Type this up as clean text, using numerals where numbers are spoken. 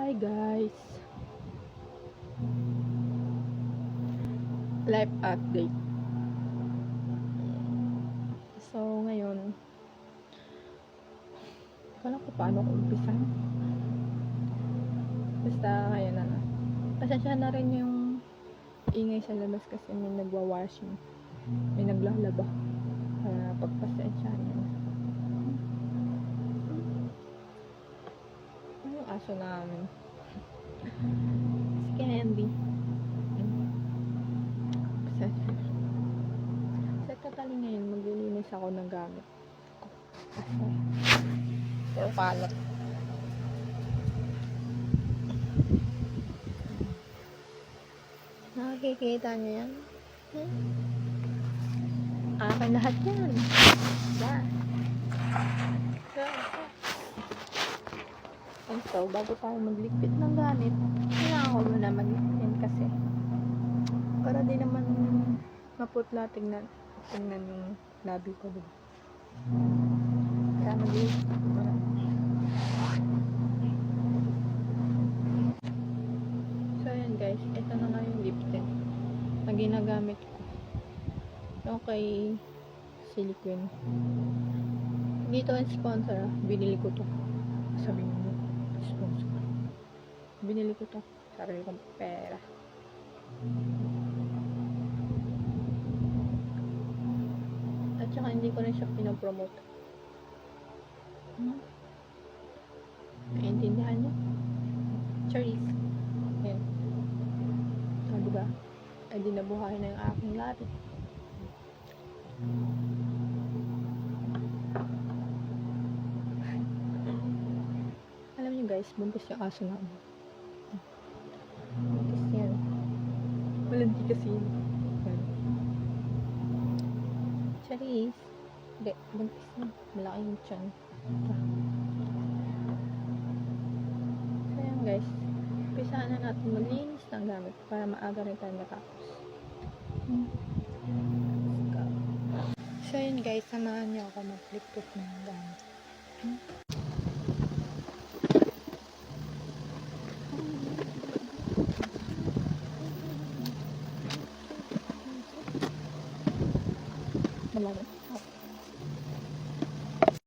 Hi guys, life update. So ngayon, hindi ko alam kung paano ko umpisan. Basta ngayon na. Pasensya na rin yung ingay sa labas kasi may nagwa-washing, may naglalaba. Kaya pagpasensya na. Ano yung aso namin? Si Candy. Sa tatali ngayon, maglilinis ako ng gamit ko. Kasi, pero kalat. Nakikita niyo yan? Akin lahat yan. Yan. And so, bago tayo magligpit ng gamit, kailangan ko muna magligpit kasi para di naman maputla tingnan yung labi ko, diba? Kaya magligpit muna. So, ayan guys, ito na nga yung lip tint na ginagamit ko. Yung kay Silicone. Dito ang sponsor, binili ko to. Sabi mo, sponsor. Binili ko to. Sarili kong pera. At saka hindi ko rin siya pinopromote. Naiintindihan niyo? Charis. Ayan. So, diba? Ay di nabuhay na yung aking labi. Alam niyo guys, buntis yung aso namin. Buntis yan. Malandi kasi yun. Charis. Hindi, buntis yan. Malaki yung tiyan. So yan guys, umpisahan na natin maglinis ng gamit para maaga rin tayo matapos. So yun guys, samahan niyo ako mag-flip-flip ng gamit. Malalim.